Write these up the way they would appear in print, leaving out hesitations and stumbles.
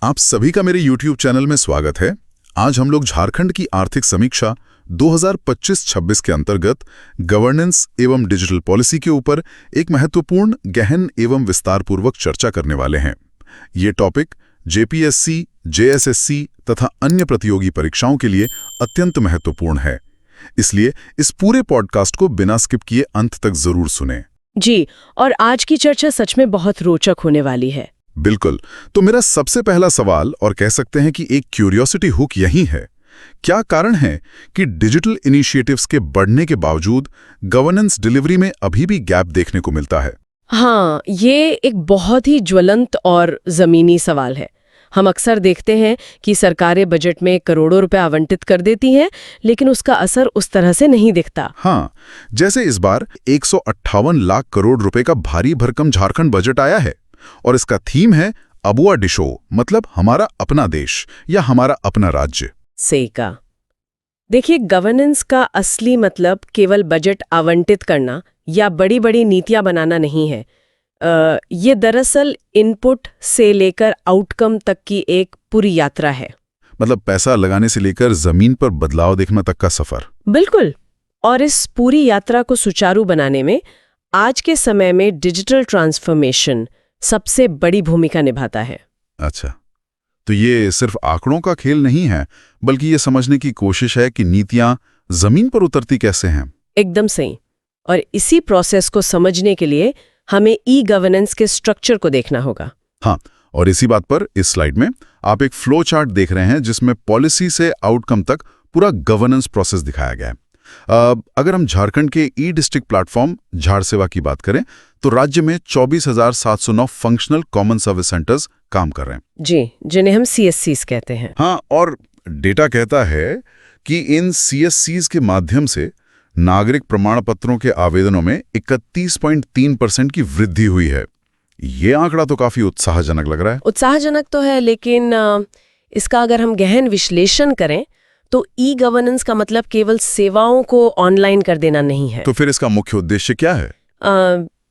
आप सभी का मेरे YouTube चैनल में स्वागत है। आज हम लोग झारखंड की आर्थिक समीक्षा 2025-26 के अंतर्गत गवर्नेंस एवं डिजिटल पॉलिसी के ऊपर एक महत्वपूर्ण, गहन एवं विस्तारपूर्वक चर्चा करने वाले हैं। ये टॉपिक जेपीएससी, जेएसएससी तथा अन्य प्रतियोगी परीक्षाओं के लिए अत्यंत महत्वपूर्ण है। इसलिए इस पूरे पॉडकास्ट को बिना स्किप किए अंत तक जरूर सुनें। जी, और आज की चर्चा सच में बहुत रोचक होने वाली है। बिल्कुल। तो मेरा सबसे पहला सवाल, और कह सकते हैं कि एक क्यूरियोसिटी हुक यही है, क्या कारण है कि डिजिटल इनिशिएटिव्स के बढ़ने के बावजूद गवर्नेंस डिलीवरी में अभी भी गैप देखने को मिलता है? हाँ, ये एक बहुत ही ज्वलंत और जमीनी सवाल है। हम अक्सर देखते हैं कि सरकारें बजट में करोड़ों रुपए आवंटित कर देती हैं, लेकिन उसका असर उस तरह से नहीं दिखता। हाँ, जैसे इस बार 158 लाख करोड़ रुपए का भारी भरकम झारखंड बजट आया है और इसका थीम है अबुआ डिशो, मतलब हमारा अपना देश या हमारा अपना राज्य। सही कहा। देखिए, गवर्नेंस का असली मतलब केवल बजट आवंटित करना या बड़ी बड़ी नीतियां बनाना नहीं है। ये दरअसल इनपुट से लेकर आउटकम तक की एक पूरी यात्रा है। मतलब पैसा लगाने से लेकर जमीन पर बदलाव देखना तक का सफर। बिल्कुल। और इस पूरी यात्रा को सुचारू बनाने में आज के समय में डिजिटल ट्रांसफॉर्मेशन सबसे बड़ी भूमिका निभाता है। अच्छा, तो ये सिर्फ आंकड़ों का खेल नहीं है, बल्कि ये समझने की कोशिश है कि नीतियां जमीन पर उतरती कैसे हैं। एकदम सही। और इसी प्रोसेस को समझने के लिए हमें ई गवर्नेंस के स्ट्रक्चर को देखना होगा। हाँ, और इसी बात पर इस स्लाइड में आप एक फ्लो चार्ट देख रहे हैं जिसमें पॉलिसी से आउटकम तक पूरा गवर्नेंस प्रोसेस दिखाया गया है। अगर हम झारखंड के ई डिस्ट्रिक्ट प्लेटफॉर्म झाड़ सेवा की बात करें तो राज्य में 24,709 फंक्शनल कॉमन सर्विस सेंटर्स काम कर रहे हैं। जी, जिन्हें हम CSCs कहते हैं। हाँ, और डेटा कहता है कि इन CSCs के माध्यम से नागरिक प्रमाण पत्रों के आवेदनों में 31.3% की वृद्धि हुई है। ये आंकड़ा तो काफी उत्साहजनक लग रहा है। उत्साहजनक तो है, लेकिन इसका अगर हम गहन विश्लेषण करें तो ई गवर्नेंस का मतलब केवल सेवाओं को ऑनलाइन कर देना नहीं है। तो फिर इसका मुख्य उद्देश्य क्या है?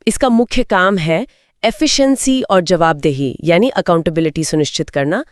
इसका मुख्य काम है एफिशिएंसी और जवाबदेही, यानी अकाउंटेबिलिटी सुनिश्चित करना।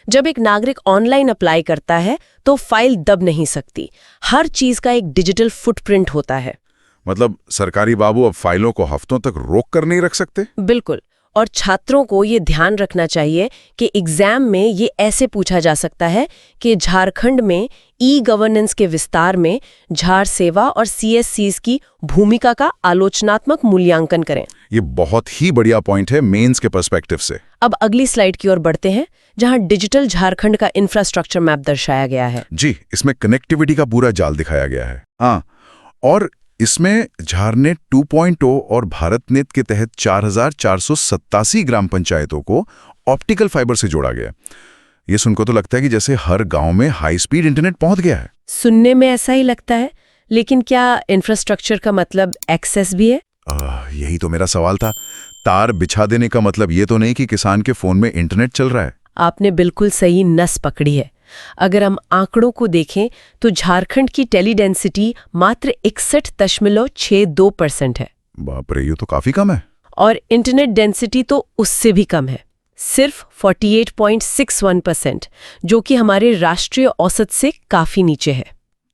जब एक नागरिक ऑनलाइन अप्लाई करता है तो फाइल दब नहीं सकती। हर चीज का एक डिजिटल फुटप्रिंट होता है। मतलब सरकारी बाबू अब फाइलों को हफ्तों तक रोक कर नहीं रख सकते? बिल्कुल। और छात्रों को ये ध्यान रखना चाहिए कि एग्जाम में ये ऐसे पूछा जा सकता है कि झारखंड में ई गवर्नेंस के विस्तार में झाड़ सेवा और CSCs की भूमिका का आलोचनात्मक मूल्यांकन करें। ये बहुत ही बढ़िया पॉइंट है मेंस के पर्सपेक्टिव से। अब अगली स्लाइड की ओर बढ़ते हैं, जहां डिजिटल झारखंड का इंफ्रास्ट्रक्चर मैप दर्शाया गया है। जी, इसमें कनेक्टिविटी का पूरा जाल दिखाया गया है। हाँ, और इसमें झारनेट 2.0 और भारतनेट के तहत 4,487 ग्राम पंचायतों को ऑप्टिकल फाइबर से जोड़ा गया। ये सुनकर तो लगता है कि जैसे हर गांव में हाई स्पीड इंटरनेट पहुंच गया है। सुनने में ऐसा ही लगता है, लेकिन क्या इंफ्रास्ट्रक्चर का मतलब एक्सेस भी है? यही तो मेरा सवाल था। तार बिछा देने का मतलब ये तो नहीं कि किसान के फोन में इंटरनेट चल रहा है। आपने बिल्कुल सही नस पकड़ी है। अगर हम आंकड़ों को देखें तो झारखंड की टेली डेंसिटी मात्र 61.62% है। बाप रे, ये तो काफी कम है। और इंटरनेट डेंसिटी तो उससे भी कम है, सिर्फ 48.61%, जो कि हमारे राष्ट्रीय औसत से काफी नीचे है।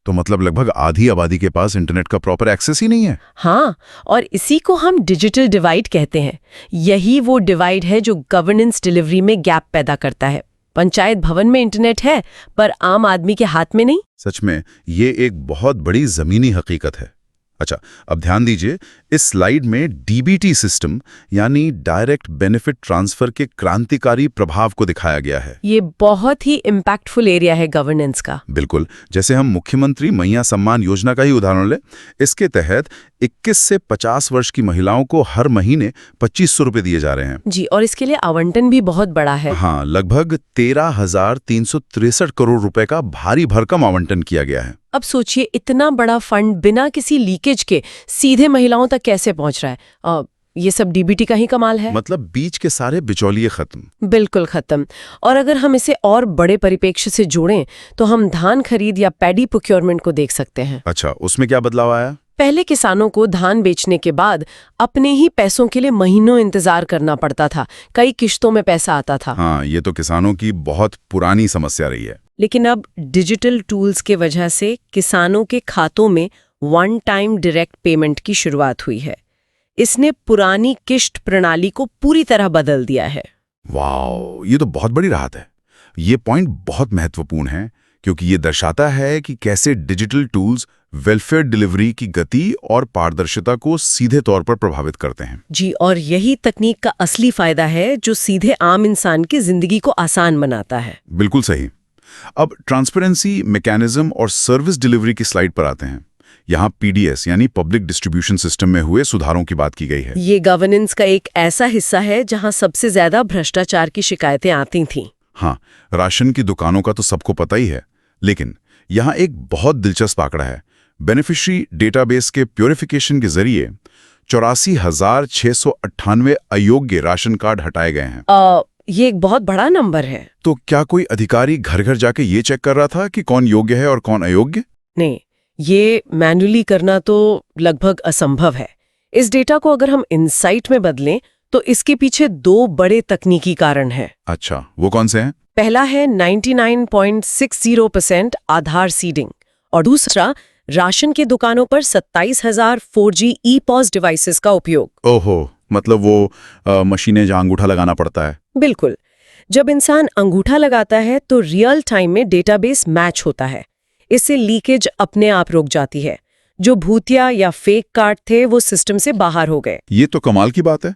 तो मतलब लगभग आधी आबादी के पास इंटरनेट का प्रॉपर एक्सेस ही नहीं है। हाँ, और इसी को हम डिजिटल डिवाइड कहते हैं। यही वो डिवाइड है जो गवर्नेंस डिलीवरी में गैप पैदा करता है। पंचायत भवन में इंटरनेट है, पर आम आदमी के हाथ में नहीं। सच में ये एक बहुत बड़ी जमीनी हकीकत है। अच्छा, अब ध्यान दीजिए, इस स्लाइड में DBT सिस्टम यानी डायरेक्ट बेनिफिट ट्रांसफर के क्रांतिकारी प्रभाव को दिखाया गया है। ये बहुत ही इम्पैक्टफुल एरिया है गवर्नेंस का। बिल्कुल। जैसे हम मुख्यमंत्री मैया सम्मान योजना का ही उदाहरण लें, इसके तहत 21 से 50 वर्ष की महिलाओं को हर महीने 2,500 रुपए दिए जा रहे हैं। जी, और इसके लिए आवंटन भी बहुत बड़ा है। हाँ, लगभग 13,363 करोड़ रुपए का भारी भरकम आवंटन किया गया है। अब सोचिए, इतना बड़ा फंड बिना किसी लीकेज के सीधे महिलाओं तक कैसे पहुंच रहा है। ये सब DBT का ही कमाल है। मतलब बीच के सारे बिचौलिए खत्म। बिल्कुल खत्म। और अगर हम इसे और बड़े परिप्रेक्ष्य से जोड़ें तो हम धान खरीद या पैडी प्रोक्योरमेंट को देख सकते हैं। अच्छा, उसमें क्या बदलाव आया? पहले किसानों को धान बेचने के बाद अपने ही पैसों के लिए महीनों इंतजार करना पड़ता था, कई किश्तों में पैसा आता था। हाँ, ये तो किसानों की बहुत पुरानी समस्या रही है। लेकिन अब डिजिटल टूल्स के वजह से किसानों के खातों में वन टाइम डायरेक्ट पेमेंट की शुरुआत हुई है। इसने पुरानी किश्त प्रणाली को पूरी तरह बदल दिया है। वाह, ये तो बहुत बड़ी राहत है। ये पॉइंट बहुत महत्वपूर्ण है क्योंकि ये दर्शाता है कि कैसे डिजिटल टूल्स वेलफेयर डिलीवरी की गति और पारदर्शिता को सीधे तौर पर प्रभावित करते हैं। जी, और यही तकनीक का असली फायदा है जो सीधे आम इंसान की जिंदगी को आसान बनाता है। बिल्कुल सही। अब ट्रांसपेरेंसी, मैकेनिज्म और सर्विस डिलीवरी की स्लाइड पर आते हैं। यहाँ पीडीएस यानी पब्लिक डिस्ट्रीब्यूशन सिस्टम में हुए सुधारों की बात की गई है। ये गवर्नेंस का एक ऐसा हिस्सा है जहां सबसे ज्यादा भ्रष्टाचार की शिकायतें आती थीं। हाँ, राशन की दुकानों का तो सबको पता ही है, लेकिन यहाँ एक बहुत दिलचस्प आंकड़ा है। बेनिफिशियरी डेटाबेस के प्योरिफिकेशन के जरिए 84,698 अयोग्य राशन कार्ड हटाए गए हैं। ये एक बहुत बड़ा नंबर है। तो क्या कोई अधिकारी घर घर जाके ये चेक कर रहा था कि कौन योग्य है और कौन अयोग्य? नहीं, ये मैन्युअली करना तो लगभग असंभव है। इस डेटा को अगर हम इनसाइट में बदलें तो इसके पीछे दो बड़े तकनीकी कारण हैं। अच्छा, वो कौन से हैं? पहला है 99.60% आधार सीडिंग और दूसरा राशन की दुकानों पर 27,000 4G ई-पॉस डिवाइसेस का उपयोग। ओहो, मतलब वो मशीनें जहां अंगूठा लगाना पड़ता है। बिल्कुल। जब इंसान अंगूठा लगाता है तो रियल टाइम में डेटाबेस मैच होता है। इससे लीकेज अपने आप रुक जाती है। जो भूतिया या फेक कार्ड थे वो सिस्टम से बाहर हो गए। ये तो कमाल की बात है।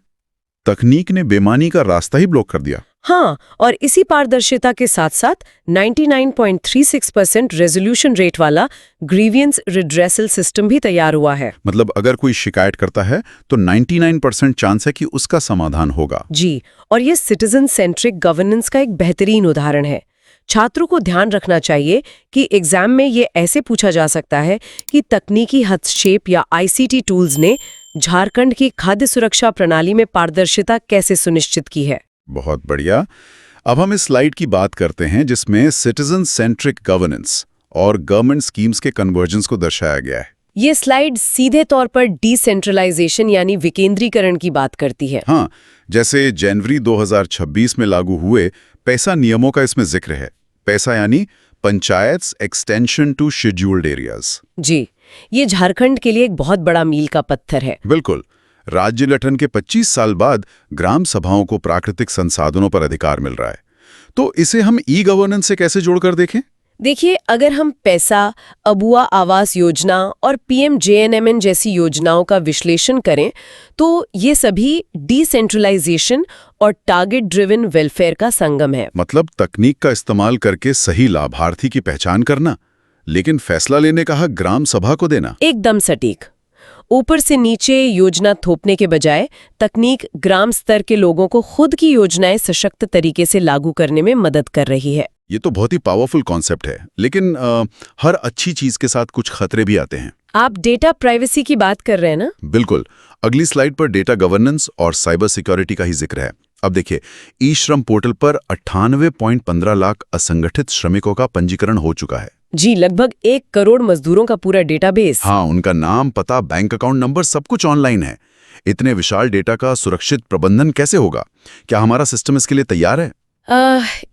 तकनीक ने बेईमानी का रास्ता ही ब्लॉक कर दिया। हाँ, और इसी पारदर्शिता के साथ साथ 99.36% रेजोल्यूशन रेट वाला ग्रीवियंस रिड्रेसल सिस्टम भी तैयार हुआ है। मतलब अगर कोई शिकायत करता है तो 99% चांस है कि उसका समाधान होगा। जी, और ये सिटीजन सेंट्रिक गवर्नेंस का एक बेहतरीन उदाहरण है। छात्रों को ध्यान रखना चाहिए कि एग्जाम में ये ऐसे पूछा जा सकता है कि तकनीकी हस्तक्षेप या आईसीटी टूल्स ने झारखंड की खाद्य सुरक्षा प्रणाली में पारदर्शिता कैसे सुनिश्चित की है। बहुत बढ़िया। अब हम इस स्लाइड की बात करते हैं जिसमें सिटीजन सेंट्रिक गवर्नेंस और गवर्नमेंट स्कीम्स के कन्वर्जेंस को दर्शाया गया है। ये स्लाइड सीधे तौर पर डिसेंट्रलाइजेशन यानी विकेंद्रीकरण की बात करती है। हाँ, जैसे जनवरी 2026 में लागू हुए पैसा नियमों का इसमें जिक्र है। पैसा यानी panchayats extension to scheduled areas. जी, ये झारखंड के लिए एक बहुत बड़ा मील का पत्थर है। बिल्कुल। राज्य गठन के 25 साल बाद ग्राम सभाओं को प्राकृतिक संसाधनों पर अधिकार मिल रहा है। तो इसे हम ई गवर्नेंस से कैसे जोड़कर देखें? देखिए, अगर हम पैसा, अबुआ आवास योजना और PMJNMN जैसी योजनाओं का विश्लेषण करें तो ये सभी डिसेंट्रलाइजेशन और टारगेट ड्रिवन वेलफेयर का संगम है। मतलब तकनीक का इस्तेमाल करके सही लाभार्थी की पहचान करना, लेकिन फैसला लेने का हक ग्राम सभा को देना। एकदम सटीक। ऊपर से नीचे योजना थोपने के बजाय तकनीक ग्राम स्तर के लोगों को खुद की योजनाएं सशक्त तरीके से लागू करने में मदद कर रही है। ये तो बहुत ही पावरफुल कॉन्सेप्ट है, लेकिन हर अच्छी चीज के साथ कुछ खतरे भी आते हैं। आप डेटा प्राइवेसी की बात कर रहे हैं ना? बिल्कुल। अगली स्लाइड पर डेटा गवर्नेंस और साइबर सिक्योरिटी का ही जिक्र है। अब देखिए, ई श्रम पोर्टल पर 98.15 लाख असंगठित श्रमिकों का पंजीकरण हो चुका है। जी, लगभग 1 करोड़ मजदूरों का पूरा डेटाबेस। हाँ, उनका नाम, पता, बैंक अकाउंट नंबर सब कुछ ऑनलाइन है। इतने विशाल डेटा का सुरक्षित प्रबंधन कैसे होगा? क्या हमारा सिस्टम इसके लिए तैयार है?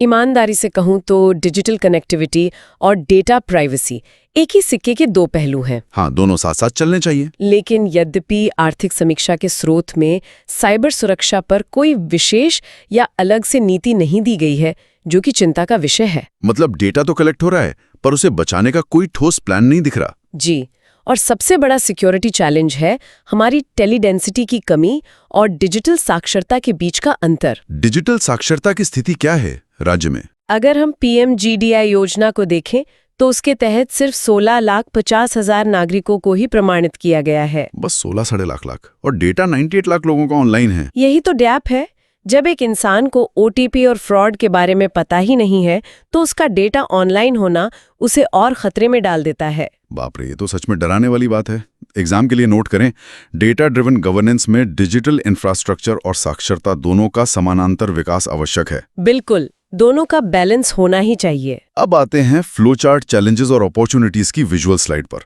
ईमानदारी से कहूं तो डिजिटल कनेक्टिविटी और डेटा प्राइवेसी एक ही सिक्के के दो पहलू हैं। हाँ, दोनों साथ साथ चलने चाहिए। लेकिन यद्यपि आर्थिक समीक्षा के स्रोत में साइबर सुरक्षा पर कोई विशेष या अलग से नीति नहीं दी गई है, जो कि चिंता का विषय है। मतलब डेटा तो कलेक्ट हो रहा है, पर उसे बचाने का कोई ठोस प्लान नहीं दिख रहा। जी, और सबसे बड़ा सिक्योरिटी चैलेंज है हमारी टेलीडेंसिटी की कमी और डिजिटल साक्षरता के बीच का अंतर। डिजिटल साक्षरता की स्थिति क्या है राज्य में? अगर हम PMGDI योजना को देखें तो उसके तहत सिर्फ 16,50,000 नागरिकों को ही प्रमाणित किया गया है। बस 16 साढ़े लाख और डेटा 98 लाख लोगों का ऑनलाइन है। यही तो गैप है। जब एक इंसान को OTP और फ्रॉड के बारे में पता ही नहीं है तो उसका डेटा ऑनलाइन होना उसे और खतरे में डाल देता है। बाप रे, ये तो सच में डराने वाली बात है। एग्जाम के लिए नोट करें, डेटा ड्रिवन गवर्नेंस में डिजिटल इंफ्रास्ट्रक्चर और साक्षरता दोनों का समानांतर विकास आवश्यक है। बिल्कुल, दोनों का बैलेंस होना ही चाहिए। अब आते हैं फ्लो चार्ट, चैलेंजेस और अपॉर्चुनिटीज की विजुअल स्लाइड पर।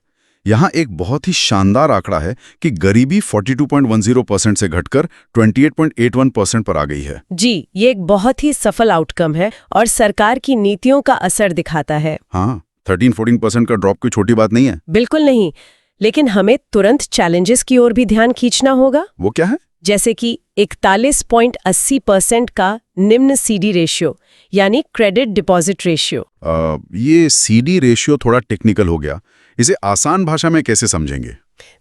यहाँ एक बहुत ही शानदार आंकड़ा है कि गरीबी 42.10% से घटकर 28.81% पर आ गई है। जी, ये एक बहुत ही सफल आउटकम है और सरकार की नीतियों का असर दिखाता है। हाँ, 13-14% का ड्रॉप कोई छोटी बात नहीं है। बिल्कुल नहीं, लेकिन हमें तुरंत चैलेंजेस की ओर भी ध्यान खींचना होगा। वो क्या है? जैसे कि 41.80% का निम्न सीडी रेशियो यानी क्रेडिट डिपॉजिट रेशियो। ये सीडी रेशियो थोड़ा टेक्निकल हो गया। इसे आसान भाषा में कैसे समझेंगे?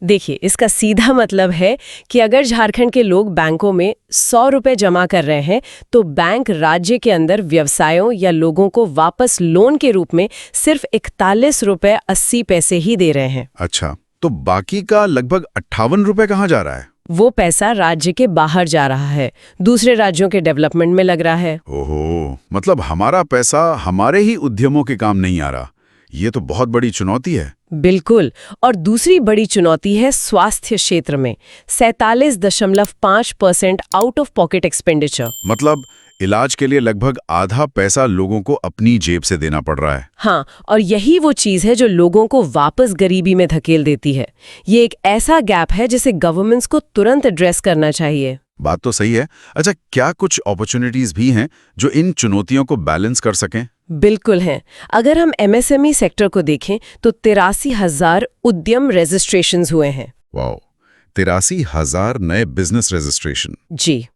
देखिए, इसका सीधा मतलब है कि अगर झारखंड के लोग बैंकों में 100 रुपए जमा कर रहे हैं तो बैंक राज्य के अंदर व्यवसायों या लोगों को वापस लोन के रूप में सिर्फ 41 रुपए 80 पैसे ही दे रहे हैं। अच्छा, तो बाकी का लगभग 58 रुपए कहाँ जा रहा है? वो पैसा राज्य के बाहर जा रहा है, दूसरे राज्यों के डेवलपमेंट में लग रहा है। ओहो, मतलब हमारा पैसा हमारे ही उद्यमों के काम नहीं आ रहा। ये तो बहुत बड़ी चुनौती है। बिल्कुल। और दूसरी बड़ी चुनौती है स्वास्थ्य क्षेत्र में 47.5% आउट ऑफ पॉकेट एक्सपेंडिचर। मतलब इलाज के लिए लगभग आधा पैसा लोगों को अपनी जेब से देना पड़ रहा है। हाँ, और यही वो चीज है जो लोगों को वापस गरीबी में धकेल देती है। ये एक ऐसा गैप है जिसे गवर्नमेंट्स को तुरंत एड्रेस करना चाहिए। बात तो सही है। अच्छा, क्या कुछ अपॉर्चुनिटीज भी हैं जो इन चुनौतियों को बैलेंस कर सकें? बिल्कुल हैं। अगर हम एमएसएमई सेक्टर को देखें तो 83,000 उद्यम रजिस्ट्रेशंस हुए हैं। वाओ, 83,000 नए बिजनेस रजिस्ट्रेशन। जी,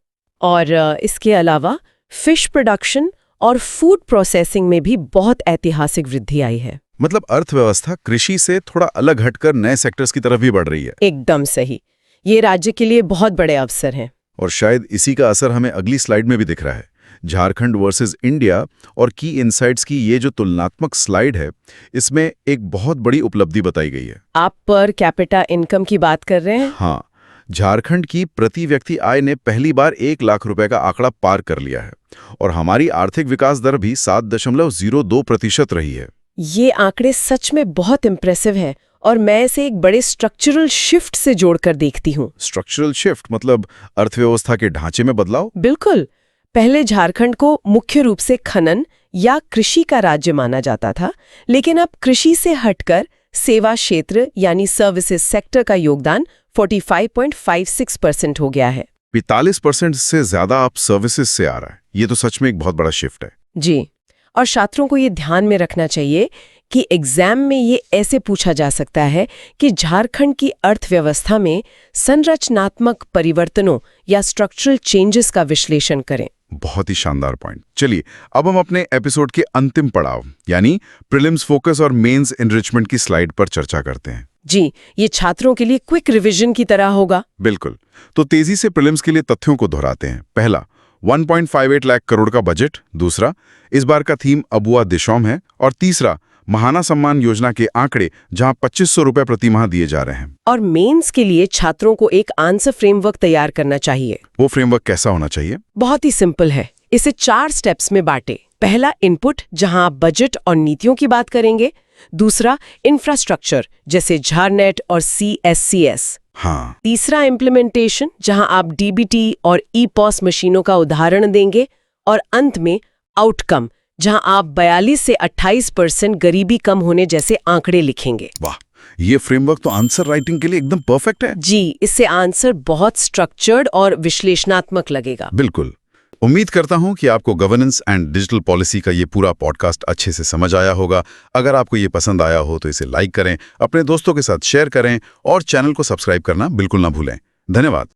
और इसके अलावा फिश प्रोडक्शन और फूड प्रोसेसिंग में भी बहुत ऐतिहासिक वृद्धि आई है। मतलब अर्थव्यवस्था कृषि से थोड़ा अलग हटकर नए सेक्टर्स की तरफ भी बढ़ रही है। एकदम सही। ये राज्य के लिए बहुत बड़े अवसर हैं। और शायद इसी का असर हमें अगली स्लाइड में भी दिख रहा है। झारखंड वर्सेस इंडिया और की इनसाइट्स की ये जो तुलनात्मक स्लाइड है, इसमें एक बहुत बड़ी उपलब्धि बताई गई है। आप पर कैपिटा इनकम की बात कर रहे हैं? हाँ, झारखंड की प्रति व्यक्ति आय ने पहली बार 1 लाख रुपए का आंकड़ा पार कर लिया है और हमारी आर्थिक विकास दर भी 7.02% रही है। ये आंकड़े सच में बहुत इम्प्रेसिव है और मैं इसे एक बड़े स्ट्रक्चरल शिफ्ट से जोड़कर देखती हूँ। स्ट्रक्चरल शिफ्ट मतलब अर्थव्यवस्था के ढांचे में बदलाव? बिल्कुल। पहले झारखंड को मुख्य रूप से खनन या कृषि का राज्य माना जाता था, लेकिन अब कृषि से हटकर सेवा क्षेत्र यानी सर्विसेज सेक्टर का योगदान 45.56% हो गया है। 45% से ज्यादा आप सर्विसेज से आ रहा है। ये तो सच में एक बहुत बड़ा शिफ्ट है। जी, और छात्रों को ये ध्यान में रखना चाहिए कि एग्जाम में ये ऐसे पूछा जा सकता है कि झारखंड की अर्थव्यवस्था में संरचनात्मक परिवर्तनों या स्ट्रक्चरल चेंजेस का विश्लेषण करें। बहुत ही शानदार पॉइंट। चलिए, अब हम अपने एपिसोड के अंतिम पड़ाव यानी प्रीलिम्स फोकस और मेंस एनरिचमेंट की स्लाइड पर चर्चा करते हैं। जी, ये छात्रों के लिए क्विक रिवीजन की तरह होगा। बिल्कुल। तो तेजी से प्रीलिम्स के लिए तथ्यों को दोहराते हैं। पहला, 1.58 लाख करोड़ का बजट। दूसरा, इस बार का थीम अबुआ दिशोम है। और तीसरा, महाना सम्मान योजना के आंकड़े जहां 2500 रुपए प्रति माह दिए जा रहे हैं। और मेंस के लिए छात्रों को एक आंसर फ्रेमवर्क तैयार करना चाहिए। वो फ्रेमवर्क कैसा होना चाहिए? बहुत ही सिंपल है। इसे 4 स्टेप्स में बांटे। पहला, इनपुट, जहां आप बजट और नीतियों की बात करेंगे। दूसरा, इंफ्रास्ट्रक्चर, जैसे झारनेट और CSCS। हाँ। तीसरा, इम्प्लीमेंटेशन, जहां आप DBT और EPOS मशीनों का उदाहरण देंगे। और अंत में आउटकम, जहां आप 42 से 28% गरीबी कम होने जैसे आंकड़े लिखेंगे। वाह, ये फ्रेमवर्क तो आंसर राइटिंग के लिए एकदम परफेक्ट है। जी, इससे आंसर बहुत स्ट्रक्चर्ड और विश्लेषणात्मक लगेगा। बिल्कुल। उम्मीद करता हूं कि आपको गवर्नेंस एंड डिजिटल पॉलिसी का ये पूरा पॉडकास्ट अच्छे से समझ आया होगा। अगर आपको ये पसंद आया हो तो इसे लाइक करें, अपने दोस्तों के साथ शेयर करें और चैनल को सब्सक्राइब करना बिल्कुल ना भूलें। धन्यवाद।